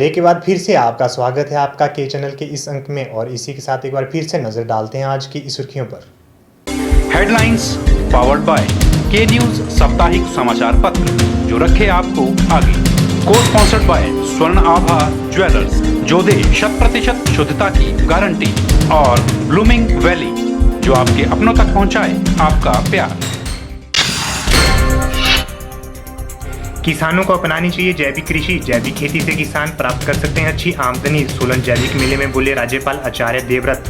Break के बाद फिर से आपका स्वागत है आपका के चैनल के इस अंक में और इसी के साथ एक बार फिर से नजर डालते हैं आज की सुर्खियों पर। हेडलाइंस पावर्ड बाय के न्यूज साप्ताहिक समाचार पत्र जो रखे आपको आगे। को स्पॉन्सर्ड बाय स्वर्ण आभा ज्वेलर्स जो दे 100% शुद्धता की गारंटी और ब्लूमिंग वैली जो आपके अपनों तक पहुंचाए आपका प्यार। किसानों को अपनानी चाहिए जैविक कृषि। जैविक खेती से किसान प्राप्त कर सकते हैं अच्छी आमदनी। सोलन जैविक मेले में बोले राज्यपाल आचार्य देवव्रत।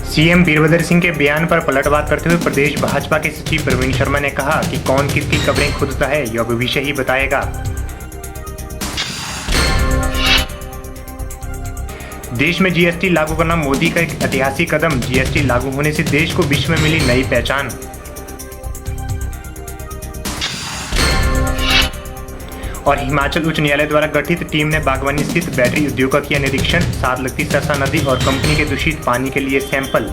सीएम वीरभद्र सिंह के बयान पर पलटवार करते हुए प्रदेश भाजपा के सचिव प्रवीण शर्मा ने कहा कि कौन किसकी खबरें खुदता है यह भविष्य ही बताएगा। देश में जीएसटी लागू करना मोदी का एक ऐतिहासिक कदम। जीएसटी लागू होने से देश को विश्व में मिली नई पहचान। और हिमाचल उच्च न्यायालय द्वारा गठित टीम ने बागवानी स्थित बैटरी उद्योग का किया निरीक्षण। साथ लगती सरसा नदी और कंपनी के दूषित पानी के लिए सैंपल।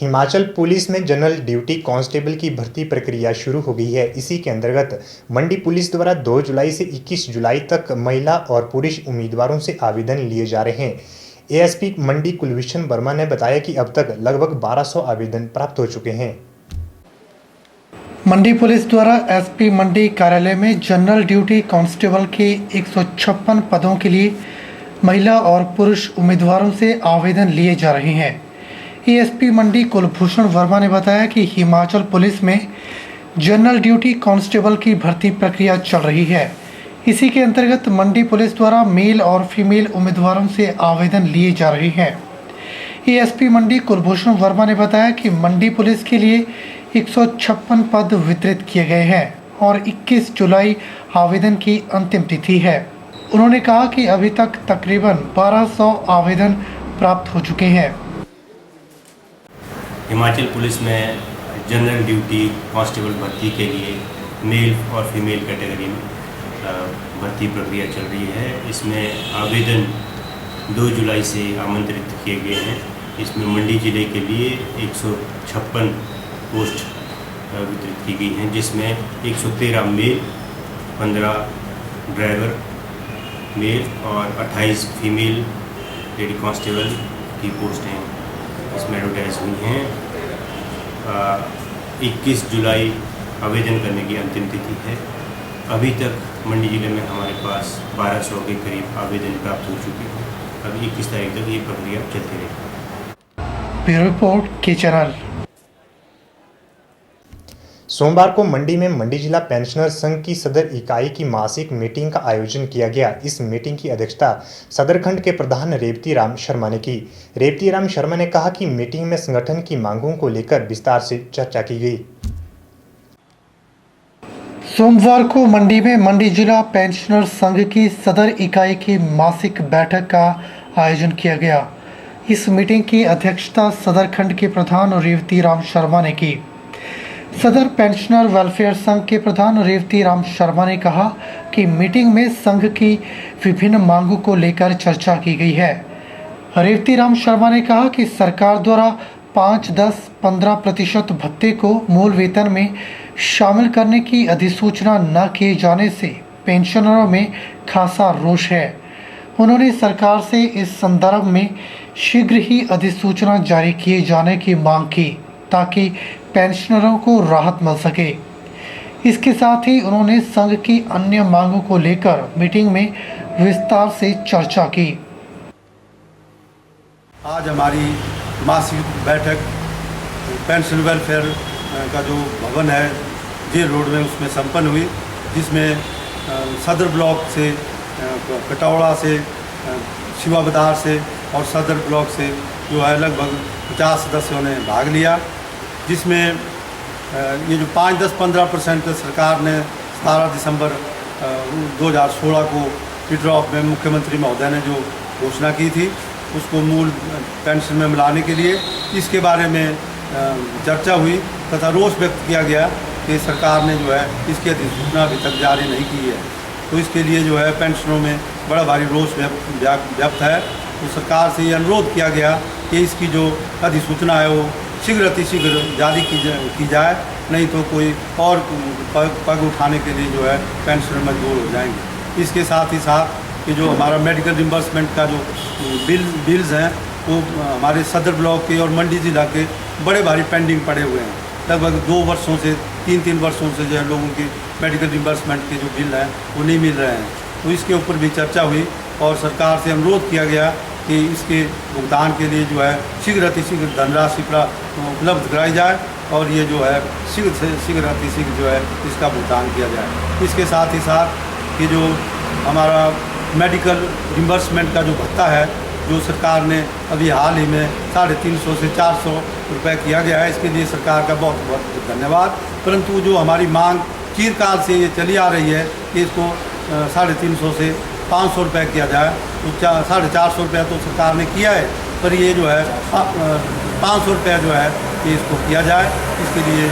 हिमाचल पुलिस में जनरल ड्यूटी कांस्टेबल की भर्ती प्रक्रिया शुरू हो गई है। इसी के अंतर्गत मंडी पुलिस द्वारा 2 जुलाई से 21 जुलाई तक महिला और पुरुष उम्मीदवारों से आवेदन लिए जा रहे हैं। एएसपी मंडी कुलभूषण वर्मा ने बताया कि अब तक लगभग 1200 आवेदन प्राप्त हो चुके हैं। मंडी पुलिस द्वारा एसपी मंडी कार्यालय में जनरल ड्यूटी कांस्टेबल के 156 पदों के लिए महिला और पुरुष उम्मीदवारों से आवेदन लिए जा रहे हैं। एएसपी मंडी कुलभूषण वर्मा ने बताया कि हिमाचल पुलिस में जनरल ड्यूटी कांस्टेबल की भर्ती प्रक्रिया चल रही है। इसी के अंतर्गत मंडी पुलिस द्वारा मेल और फीमेल उम्मीदवारों से आवेदन लिए जा रहे हैं। एएसपी मंडी कुलभूषण वर्मा ने बताया कि मंडी पुलिस के लिए 156 पद वितरित किए गए हैं और 21 जुलाई आवेदन की अंतिम तिथि है। उन्होंने कहा कि अभी तक तकरीबन 1200 आवेदन प्राप्त हो चुके हैं। हिमाचल पुलिस में जनरल ड्यूटी कांस्टेबल भर्ती के लिए मेल और फीमेल कैटेगरी में भर्ती प्रक्रिया चल रही है। इसमें आवेदन 2 जुलाई से आमंत्रित किए गए हैं। इसमें मंडी जिले के लिए 156 पोस्ट वितरित की गई हैं, जिसमें 113 मेल, 15 ड्राइवर मेल और 28 फीमेल लेडी कांस्टेबल की पोस्टें इसमें एडवर्टाइज हुई हैं। 21 जुलाई आवेदन करने की अंतिम तिथि है। अभी तक मंडी जिले में हमारे पास 1200 के करीब आवेदन प्राप्त हो चुके हैं। अभी 21 तारीख तक ये प्रक्रिया चलती रहेगी। ब्यूरो रिपोर्ट के चैनल। सोमवार को मंडी में मंडी जिला पेंशनर संघ की सदर इकाई की मासिक मीटिंग का आयोजन किया गया। इस मीटिंग की अध्यक्षता सदर खंड के प्रधान रेवती राम शर्मा ने की। रेवती राम शर्मा ने कहा कि मीटिंग में संगठन की मांगों को लेकर विस्तार से चर्चा की गई। सोमवार को मंडी में मंडी जिला पेंशनर संघ की सदर इकाई की मासिक बैठक का आयोजन किया गया। इस मीटिंग की अध्यक्षता सदर खंड के प्रधान रेवती राम शर्मा ने की। सदर पेंशनर वेलफेयर संघ के प्रधान रेवती राम शर्मा ने कहा कि मीटिंग में संघ की विभिन्न मांगों को लेकर चर्चा की गई है। रेवती राम शर्मा ने कहा कि सरकार द्वारा 5, 10, 15% भत्ते को मूल वेतन में शामिल करने की अधिसूचना न किए जाने से पेंशनरों में खासा रोष है। उन्होंने सरकार से इस संदर्भ में शीघ्र ही अधिसूचना जारी किए जाने की मांग की ताकि पेंशनरों को राहत मिल सके। इसके साथ ही उन्होंने संघ की अन्य मांगों को लेकर मीटिंग में विस्तार से चर्चा की। आज हमारी मासिक बैठक पेंशन वेलफेयर का जो भवन है जेल रोड में उसमें संपन्न हुई, जिसमें सदर ब्लॉक से, कटौड़ा से, शिवाबदार से और सदर ब्लॉक से जो है लगभग 50 सदस्यों ने भाग लिया। जिसमें ये जो 5, 10, 15% सरकार ने 17 दिसंबर 2016 को ट्विटर ऑफ में मुख्यमंत्री महोदय ने जो घोषणा की थी उसको मूल पेंशन में मिलाने के लिए इसके बारे में चर्चा हुई तथा रोष व्यक्त किया गया कि सरकार ने जो है इसकी अधिसूचना अभी तक जारी नहीं की है। तो इसके लिए जो है पेंशनों में बड़ा भारी रोष व्यक्त है। तो सरकार से ये अनुरोध किया गया कि इसकी जो अधिसूचना है वो शीघ्र अतिशीघ्र जारी की जाए नहीं तो कोई और पग उठाने के लिए जो है पेंशनर मजबूर हो जाएंगे। इसके साथ ही साथ कि जो हमारा मेडिकल रिम्बर्समेंट का जो बिल्स हैं वो हमारे सदर ब्लॉक के और मंडी ज़िला के बड़े भारी पेंडिंग पड़े हुए हैं। लगभग 2 वर्षों से 3 वर्षों से जो है लोगों के मेडिकल रिम्बर्समेंट के जो बिल हैं वो नहीं मिल रहे हैं। तो इसके ऊपर भी चर्चा हुई और सरकार से अनुरोध किया गया कि इसके भुगतान के लिए जो है शीघ्र अतिशीघ्र धनराशि उपलब्ध कराई जाए और ये जो है शीघ्र अतिशीघ्र जो है इसका भुगतान किया जाए। इसके साथ ही साथ कि जो हमारा मेडिकल रिम्बर्समेंट का जो भत्ता है जो सरकार ने अभी हाल ही में 350 से 400 रुपये किया गया है, इसके लिए सरकार का बहुत बहुत धन्यवाद। परंतु जो हमारी मांग चिरकाल से ये चली आ रही है कि इसको 350 से 500 रुपये किया जाए, तो 450 रुपये तो सरकार ने किया है, पर ये जो है 500 रुपये जो है कि इसको किया जाए। इसके लिए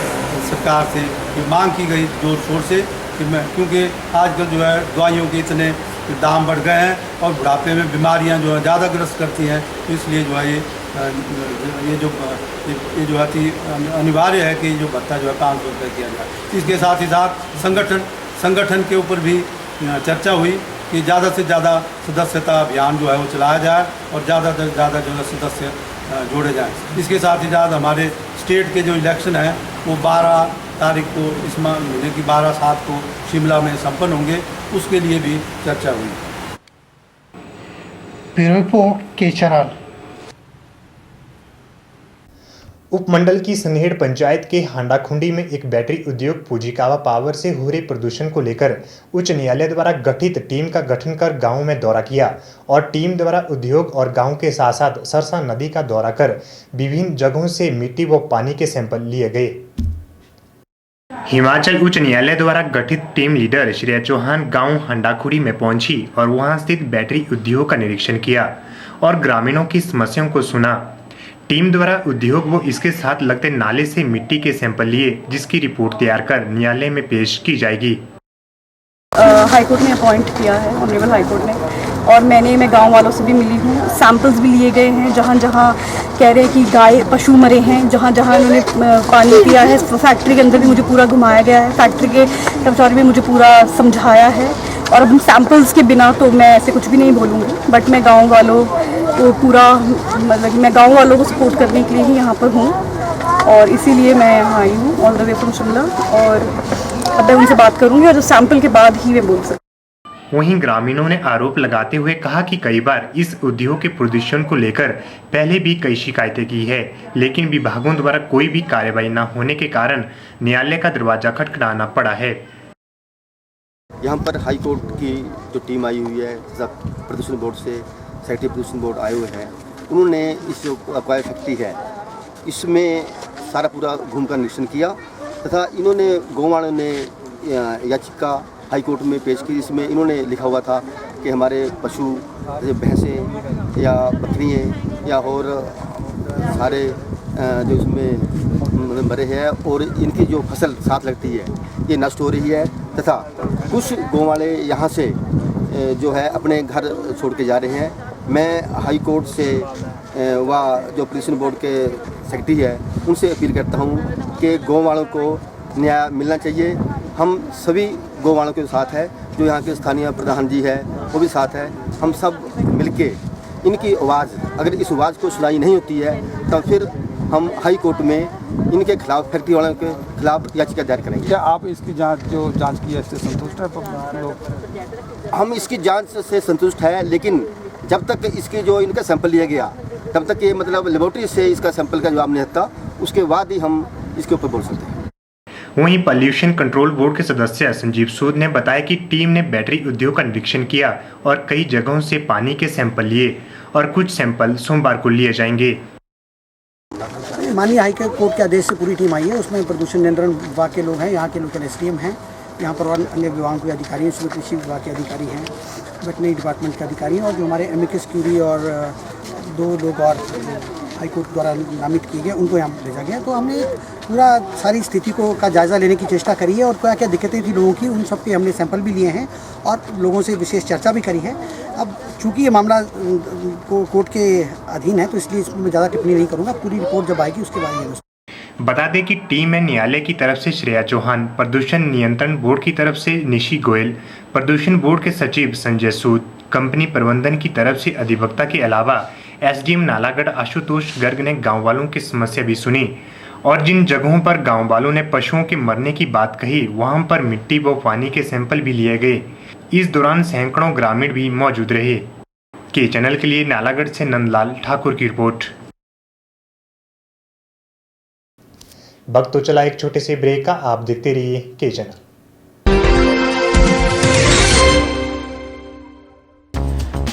सरकार से ये मांग की गई जोर शोर से कि क्योंकि आजकल जो है दवाइयों के इतने दाम बढ़ गए हैं और बुढ़ापे में बीमारियां जो है ज़्यादा ग्रस्त करती हैं, तो इसलिए जो है ये जो है अनिवार्य है कि जो भत्ता जो है 500 रुपये किया जाए। इसके साथ ही साथ संगठन के ऊपर भी चर्चा हुई कि ज़्यादा से ज़्यादा सदस्यता अभियान जो है वो चलाया जाए और ज़्यादा से ज़्यादा जो है सदस्य जोड़े जाएँ। इसके साथ ही साथ हमारे स्टेट के जो इलेक्शन हैं वो 12 तारीख को इस महीने की 12/7 को शिमला में संपन्न होंगे, उसके लिए भी चर्चा हुई। ब्यूरो रिपोर्ट के चैनल। उपमंडल की सनेहड़ पंचायत के हांडाखुंडी में एक बैटरी उद्योग फुजीकावा पावर से हो रहे प्रदूषण को लेकर उच्च न्यायालय द्वारा गठित टीम का गठन कर गांव में दौरा किया और टीम द्वारा उद्योग और गांव के साथ साथ सरसा नदी का दौरा कर विभिन्न जगहों से मिट्टी व पानी के सैंपल लिए गए। हिमाचल उच्च न्यायालय द्वारा गठित टीम लीडर श्रेया चौहान गांव हांडाखुंडी में पहुंची और वहां स्थित बैटरी उद्योग का निरीक्षण किया और ग्रामीणों की समस्याओं को सुना। टीम द्वारा उद्योग व इसके साथ लगते नाले से मिट्टी के सैंपल लिए, जिसकी रिपोर्ट तैयार कर न्यायालय में पेश की जाएगी। हाईकोर्ट ने अपॉइंट किया है, ऑनरेबल हाईकोर्ट ने, और मैं गांव वालों से भी मिली हूँ। सैंपल्स भी लिए गए हैं, जहाँ जहाँ कह रहे हैं कि गाय पशु मरे हैं, जहाँ जहाँ उन्होंने पानी पिया है। फैक्ट्री के अंदर भी मुझे पूरा घुमाया गया है, फैक्ट्री के कर्मचारी भी मुझे पूरा समझाया है। और अब सैंपल्स के बिना तो मैं ऐसे कुछ भी नहीं बोलूँगी, बट मैं गाँव वालों को पूरा मतलब मैं गाँव वालों को सपोर्ट करने के लिए ही यहाँ पर हूँ और इसीलिए मैं यहाँ आई हूँ all the way from Shimla. और अब मैं उनसे बात करूँगी और जो सैंपल के बाद ही मैं बोल सकती। वहीं ग्रामीणों ने आरोप लगाते हुए कहा कि कई बार इस उद्योग के प्रदूषण को लेकर पहले भी कई शिकायतें की है, लेकिन विभागों द्वारा कोई भी कार्रवाई न होने के कारण न्यायालय का दरवाजा खटखटाना पड़ा है। यहाँ पर हाई कोर्ट की जो टीम आई हुई है, प्रदूषण बोर्ड से सेक्रेटरी प्रदूषण बोर्ड आए हुए हैं, उन्होंने इस जो अक्वायर फैक्ट्री है इसमें सारा पूरा घूम कर निरीक्षण किया तथा इन्होंने गाँव वालों ने याचिका हाई कोर्ट में पेश की। इसमें इन्होंने लिखा हुआ था कि हमारे पशु जैसे भैंसें या बकरियाँ या और सारे जो इसमें मरे हैं और इनकी जो फसल साथ लगती है ये नष्ट हो रही है तथा कुछ गाँव वाले यहाँ से जो है अपने घर छोड़ के जा रहे हैं। मैं हाई कोर्ट से व जो प्रदूषण बोर्ड के सेक्रेटरी है उनसे अपील करता हूँ कि गाँव वालों को न्याय मिलना चाहिए। हम सभी गाँव वालों के साथ है, जो यहाँ के स्थानीय प्रधान जी है वो भी साथ है। हम सब मिलके इनकी आवाज़, अगर इस आवाज़ को सुनाई नहीं होती है तो फिर हम हाई कोर्ट में इनके खिलाफ, फैक्ट्री वालों के खिलाफ याचिका दायर करेंगे। क्या आप इसकी जांच की है, इससे संतुष्ट है लोग? हम इसकी जांच से संतुष्ट है, लेकिन जब तक इसकी जो इनका सैंपल लिया गया तब तक ये मतलब लेबोरेटरी से इसका सैंपल का जवाब नहीं आता, उसके बाद ही हम इसके ऊपर बोल सकते हैं। वहीं पॉल्यूशन कंट्रोल बोर्ड के सदस्य संजीव सूद ने बताया कि टीम ने बैटरी उद्योग का निरीक्षण किया और कई जगहों से पानी के सैंपल लिए और कुछ सैंपल सोमवार को लिए जाएंगे। माननीय हाई कोर्ट के आदेश से पूरी टीम आई है, उसमें प्रदूषण नियंत्रण विभाग के लोग हैं, यहाँ के लोकल एसडीएम हैं, यहाँ पर और अन्य विभागों के अधिकारी हैं, उसमें कृषि विभाग के अधिकारी हैं, वेटनरी डिपार्टमेंट के अधिकारी हैं और जो हमारे एमिकस क्यूरी और 2 लोग और हाई कोर्ट द्वारा नामित किए गए उनको यहाँ भेजा गया। तो हमने पूरा सारी स्थिति को का जायज़ा लेने की चेष्टा करी है और क्या क्या दिक्कतें थी लोगों की, उन सब के हमने सैंपल भी लिए हैं और लोगों से विशेष चर्चा भी करी है। अब चूँकि ये मामला कोर्ट के अधीन है तो इसलिए इसमें ज़्यादा टिप्पणी नहीं करूँगा, पूरी रिपोर्ट जब आएगी उसके बाद। बता दें कि टीम में न्यायालय की तरफ से श्रेया चौहान, प्रदूषण नियंत्रण बोर्ड की तरफ से निशी गोयल, प्रदूषण बोर्ड के सचिव संजय सूद, कंपनी प्रबंधन की तरफ से अधिवक्ता के अलावा एसडीएम नालागढ़ आशुतोष गर्ग ने गांव वालों की समस्या भी सुनी और जिन जगहों पर गांव वालों ने पशुओं के मरने की बात कही वहां पर मिट्टी व पानी के सैंपल भी लिए गए। इस दौरान सैकड़ों ग्रामीण भी मौजूद रहे। के चैनल के लिए नालागढ़ से नंदलाल ठाकुर की रिपोर्ट। वक्त तो चला एक छोटे से ब्रेक का, आप देखते रहिए के चैनल।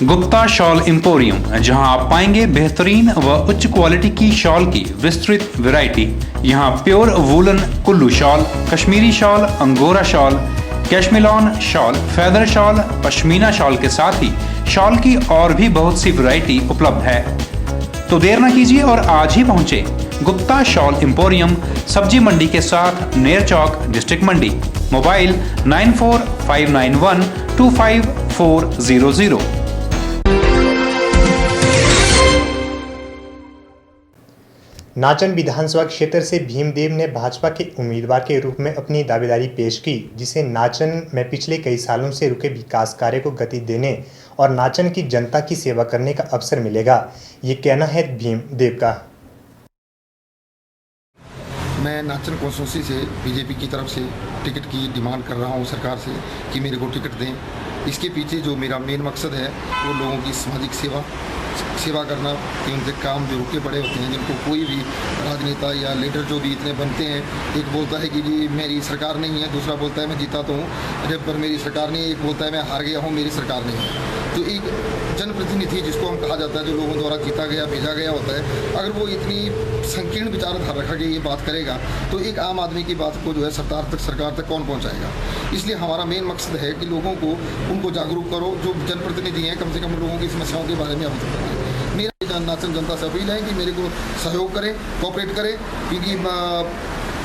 गुप्ता शॉल एम्पोरियम, जहां आप पाएंगे बेहतरीन व उच्च क्वालिटी की शॉल की विस्तृत वैरायटी। यहां pure woollen Kullu shawl, Kashmiri shawl, angora shawl, Cashmilon shawl, feather shawl, pashmina shawl के साथ ही शॉल की और भी बहुत सी वैरायटी उपलब्ध है। तो देर न कीजिए और आज ही पहुंचे गुप्ता शॉल एम्पोरियम, सब्जी मंडी के साथ नेर चौक, डिस्ट्रिक्ट मंडी। मोबाइल 9459125400। नाचन विधानसभा क्षेत्र से भीमदेव ने भाजपा के उम्मीदवार के रूप में अपनी दावेदारी पेश की, जिसे नाचन में पिछले कई सालों से रुके विकास कार्य को गति देने और नाचन की जनता की सेवा करने का अवसर मिलेगा। ये कहना है भीमदेव का। मैं नाचन कॉन्स्टिट्यूंसी से बीजेपी की तरफ से टिकट की डिमांड कर रहा हूं सरकार से कि मेरे को टिकट दें। इसके पीछे जो मेरा मेन मकसद है वो लोगों की सामाजिक सेवा करना, कि उनके काम जो रुके पड़े होते हैं, जिनको कोई भी राजनेता या लीडर जो भी इतने बनते हैं, एक बोलता है कि जी मेरी सरकार नहीं है, दूसरा बोलता है मैं जीता तो हूँ, अरे पर मेरी सरकार नहीं है, एक बोलता है मैं हार गया हूँ, मेरी सरकार नहीं है। तो एक जनप्रतिनिधि जिसको हम कहा जाता है, जो लोगों द्वारा जीता गया भेजा गया होता है, अगर वो इतनी संकीर्ण विचारधारा रखा के ये बात करेगा तो एक आम आदमी की बात को जो है सरकार तक कौन पहुँचाएगा। इसलिए हमारा मेन मकसद है कि लोगों को उनको जागरूक करो, जो जनप्रतिनिधि हैं कम से कम लोगों की समस्याओं के बारे में अवगत कराएं। मेरा नाचन जनता से अपील है कि मेरे को सहयोग करें, कोऑपरेट करें, क्योंकि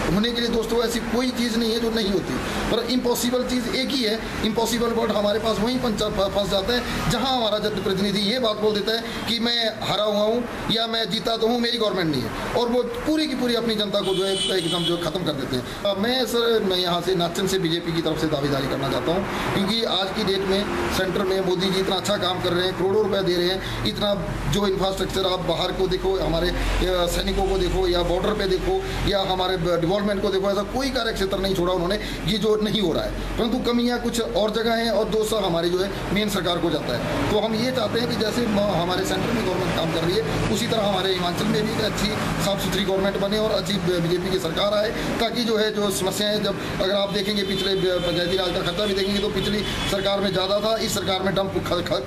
होने के लिए दोस्तों ऐसी कोई चीज़ नहीं है जो नहीं होती, पर इम्पॉसिबल चीज़ एक ही है। इम्पॉसिबल वर्ड हमारे पास वहीं फंस जाता है जहां हमारा जनप्रतिनिधि ये बात बोल देता है कि मैं हारा हुआ हूँ या मैं जीता तो हूँ, मेरी गवर्नमेंट नहीं है, और वो पूरी की पूरी अपनी जनता को जो है एकदम जो ख़त्म कर देते हैं। मैं यहाँ से नाचन से बीजेपी की तरफ से दावेदारी करना चाहता हूँ, क्योंकि आज की डेट में सेंटर में मोदी जी इतना अच्छा काम कर रहे हैं, करोड़ों रुपये दे रहे हैं, इतना जो इंफ्रास्ट्रक्चर आप बाहर को देखो, हमारे सैनिकों को देखो या बॉर्डर पर देखो या हमारे डेवलपमेंट को देखो, ऐसा कोई कार्य क्षेत्र नहीं छोड़ा उन्होंने ये जो नहीं हो रहा है, परंतु कमियां कुछ और जगह हैं और दोष हमारे जो है मेन सरकार को जाता है। तो हम ये चाहते हैं कि जैसे हमारे सेंटर में गवर्नमेंट काम कर रही है, उसी तरह हमारे हिमाचल में भी अच्छी साफ सुथरी गवर्नमेंट बने और अच्छी बीजेपी की सरकार आए, ताकि जो है जो समस्याएं, जब अगर आप देखेंगे पिछले पंचायती राज का खर्चा भी देखेंगे तो पिछली सरकार में ज़्यादा था, इस सरकार में डंप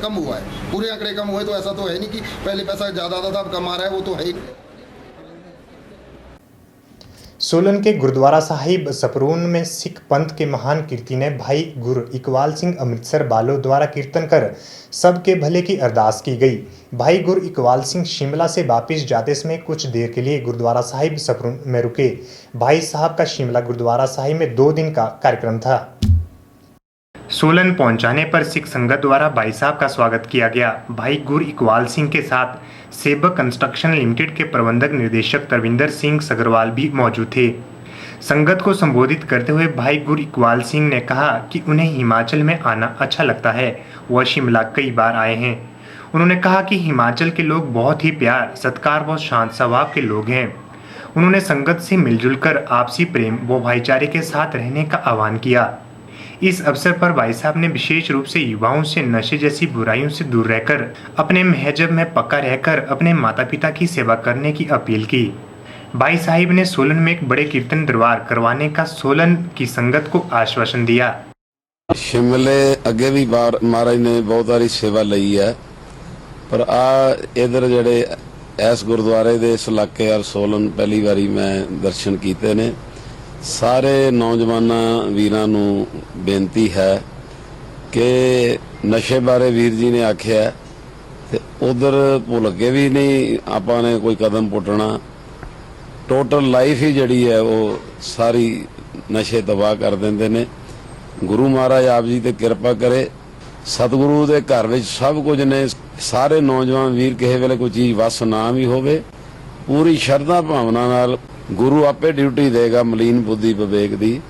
कम हुआ है, पूरे आंकड़े कम हुए, तो ऐसा तो है नहीं कि पहले पैसा ज़्यादा था अब कम आ रहा है, वो तो है ही। सोलन के गुरुद्वारा साहिब सपरून में सिख पंथ के महान कीर्ति ने भाई गुरु इकबाल सिंह अमृतसर बालों द्वारा कीर्तन कर सबके भले की अरदास की गई। भाई गुरु इकबाल सिंह शिमला से वापस जाते समय कुछ देर के लिए गुरुद्वारा साहिब सपरून में रुके। भाई साहब का शिमला गुरुद्वारा साहिब में 2 दिन का कार्यक्रम था। सोलन पहुंचाने पर सिख संगत द्वारा भाई साहब का स्वागत किया गया। भाई गुरु इकबाल सिंह के साथ सेबक कंस्ट्रक्शन लिमिटेड के प्रबंधक निर्देशक तरविंदर सिंह सगरवाल भी मौजूद थे। संगत को संबोधित करते हुए भाई गुरु इकबाल सिंह ने कहा कि उन्हें हिमाचल में आना अच्छा लगता है, वह शिमला कई बार आए हैं। उन्होंने कहा कि हिमाचल के लोग बहुत ही प्यार, सत्कार व शांत स्वभाव के लोग हैं। उन्होंने संगत से मिलजुल कर आपसी प्रेम व भाईचारे के साथ रहने का आह्वान किया। इस अवसर पर भाई साहब ने विशेष रूप से युवाओं से नशे जैसी बुराइयों से दूर रहकर अपने महजब में पक्का रहकर अपने माता पिता की सेवा करने की अपील की। भाई साहिब ने सोलन में एक बड़े कीर्तन दरबार करवाने का सोलन की संगत को आश्वासन दिया। शिमले अगे भी बार महाराज ने बहुत सारी सेवा ली है, पर आ इधर जड़े इस गुरुद्वारे दे इस इलाके यार सोलन पहली बारी मैं दर्शन किए ने। सारे नौजवान वीरां नूं बेनती है कि नशे बारे वीर जी ने आख्या ते उधर भुल के भी नहीं आपां ने कोई कदम पुट्टना। टोटल लाइफ ही जड़ी है वो सारी नशे तबाह कर देंदे ने। गुरु महाराज आप जी ते कृपा करे, सतगुरु दे घर विच सब कुछ ने। सारे नौजवान वीर किसी वेले कोई चीज़ वस ना भी होवे, पूरी श्रद्धा भावना नाल ਗੁਰੂ ਆਪੇ ਡਿਊਟੀ ਦੇਗਾ ਮਲੀਨ ਬੁੱਧੀ ਵਿਵੇਕ ਦੀ।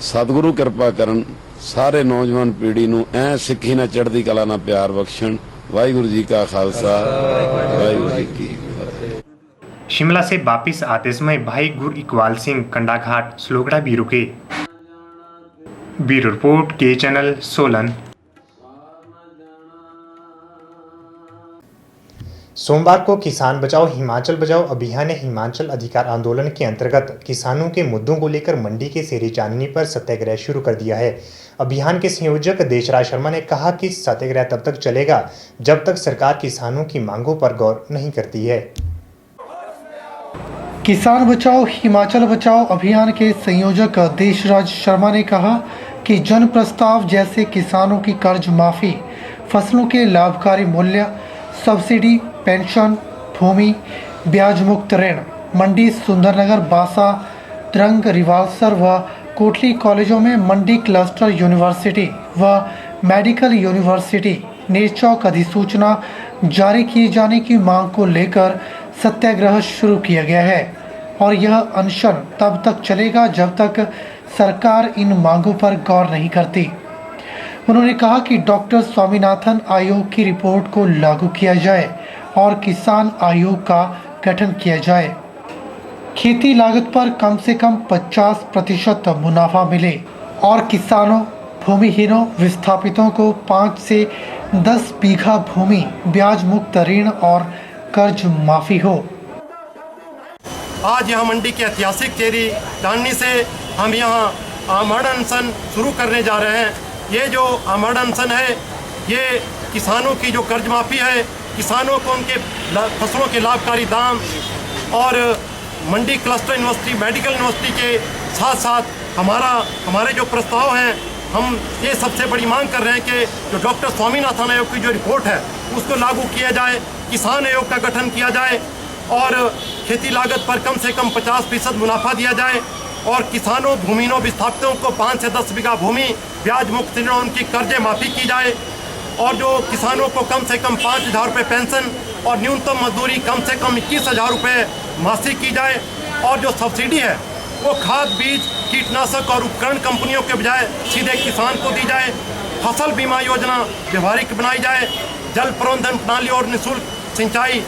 ਸਤਿਗੁਰੂ ਕਿਰਪਾ ਕਰਨ, ਸਾਰੇ ਨੌਜਵਾਨ ਪੀੜ੍ਹੀ ਨੂੰ ਐ ਸਿੱਖੀ ਨਾਲ ਚੜ੍ਹਦੀ ਕਲਾ ਨਾਲ ਪਿਆਰ ਬਖਸ਼ਣ। ਵਾਹਿਗुरु जी का खालसा, वाहिगुरु जी की फतेह। शिमला से वापिस आते समय भाई गुर इकबाल सिंह कंडाघाट स्लोगड़ा भी रुके। ब्यूरो रिपोर्ट के चैनल सोलन। सोमवार को किसान बचाओ हिमाचल बचाओ अभियान ने हिमाचल अधिकार आंदोलन के अंतर्गत किसानों के मुद्दों को लेकर मंडी के सेरी चांदनी पर सत्याग्रह शुरू कर दिया है। अभियान के संयोजक देशराज शर्मा ने कहा कि सत्याग्रह तब तक चलेगा जब तक सरकार किसानों की मांगों पर गौर नहीं करती है। किसान बचाओ हिमाचल बचाओ अभियान के संयोजक देशराज शर्मा ने कहा कि जन प्रस्ताव जैसे किसानों की कर्ज माफी, फसलों के लाभकारी मूल्य, सब्सिडी, पेंशन, भूमि, ब्याज मुक्त ऋण मंडी, सुंदरनगर, बासा, द्रंग, रिवालसर व कोटली कॉलेजों में मंडी क्लस्टर यूनिवर्सिटी व मेडिकल यूनिवर्सिटी नेरचौक अधिसूचना जारी किए जाने की मांग को लेकर सत्याग्रह शुरू किया गया है और यह अनशन तब तक चलेगा जब तक सरकार इन मांगों पर गौर नहीं करती। उन्होंने कहा कि डॉक्टर स्वामीनाथन आयोग की रिपोर्ट को लागू किया जाए और किसान आयोग का गठन किया जाए। खेती लागत पर कम से कम 50% मुनाफा मिले और किसानों, भूमिहीनों, विस्थापितों को 5 से 10 बीघा भूमि ब्याज मुक्त ऋण और कर्ज माफी हो। आज यहाँ मंडी के ऐतिहासिक चेरी चांदनी से हम यहाँ आमरण अनशन शुरू करने जा रहे हैं। ये जो आमरण अनशन है ये किसानों की जो कर्ज माफ़ी है, किसानों को उनके फसलों के लाभकारी दाम और मंडी क्लस्टर यूनिवर्सिटी, मेडिकल यूनिवर्सिटी के साथ साथ हमारे जो प्रस्ताव हैं, हम ये सबसे बड़ी मांग कर रहे हैं कि जो डॉक्टर स्वामीनाथन आयोग की जो रिपोर्ट है उसको लागू किया जाए, किसान आयोग का गठन किया जाए और खेती लागत पर कम से कम 50% मुनाफा दिया जाए और किसानों, भूमिहीनों, विस्थापितों को 5 से 10 बीघा भूमि ब्याज मुक्त ऋण उनकी कर्जे माफ़ी की जाए और जो किसानों को कम से कम 5,000 रुपये पेंशन और न्यूनतम मजदूरी कम से कम 21,000 रुपये मासिक की जाए और जो सब्सिडी है वो खाद, बीज, कीटनाशक और उपकरण कंपनियों के बजाय सीधे किसान को दी जाए। फसल बीमा योजना व्यवहारिक बनाई जाए, जल प्रबंधन प्रणाली और निःशुल्क सिंचाई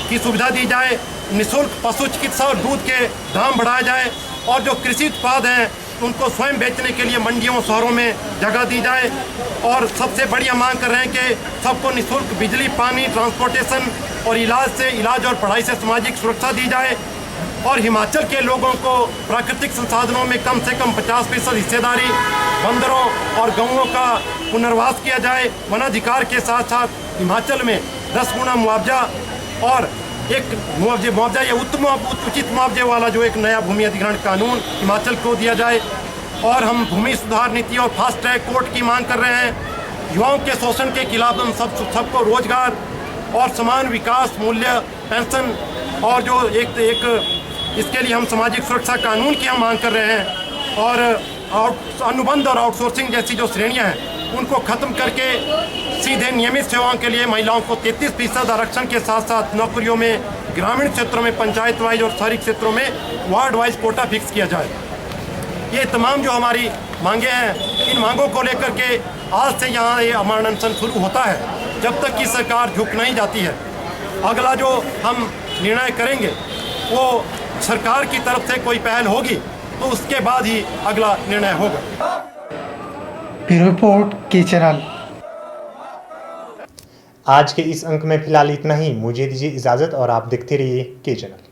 की सुविधा दी जाए, निःशुल्क पशु चिकित्सा और दूध के दाम बढ़ाया जाए और जो कृषि उत्पाद हैं उनको स्वयं बेचने के लिए मंडियों, शहरों में जगह दी जाए और सबसे बढ़िया मांग कर रहे हैं कि सबको निःशुल्क बिजली, पानी, ट्रांसपोर्टेशन और इलाज और पढ़ाई से सामाजिक सुरक्षा दी जाए और हिमाचल के लोगों को प्राकृतिक संसाधनों में कम से कम 50% हिस्सेदारी, बंदरों और गौओं का पुनर्वास किया जाए। वनाधिकार के साथ साथ हिमाचल में 10 गुना मुआवजा और एक मुआवजा या उचित मुआवजे वाला जो एक नया भूमि अधिग्रहण कानून हिमाचल को दिया जाए और हम भूमि सुधार नीति और फास्ट ट्रैक कोर्ट की मांग कर रहे हैं। युवाओं के शोषण के खिलाफ हम सबको रोजगार और समान विकास, मूल्य, पेंशन और जो एक इसके लिए हम सामाजिक सुरक्षा कानून की हम मांग कर रहे हैं और अनुबंध और आउटसोर्सिंग जैसी जो श्रेणियां हैं उनको ख़त्म करके सीधे नियमित सेवाओं के लिए महिलाओं को 33% आरक्षण के साथ साथ नौकरियों में ग्रामीण क्षेत्रों में, पंचायत वाइज और शहरी क्षेत्रों में वार्ड वाइज कोटा फिक्स किया जाए। ये तमाम जो हमारी मांगे हैं, इन मांगों को लेकर के आज से यहाँ ये आमरण अनशन शुरू होता है जब तक कि सरकार झुक नहीं जाती है। अगला जो हम निर्णय करेंगे वो सरकार की तरफ से कोई पहल होगी तो उसके बाद ही अगला निर्णय होगा। ब्यूरो रिपोर्ट के चैनल। आज के इस अंक में फिलहाल इतना ही। मुझे दीजिए इजाजत और आप देखते रहिए के चैनल।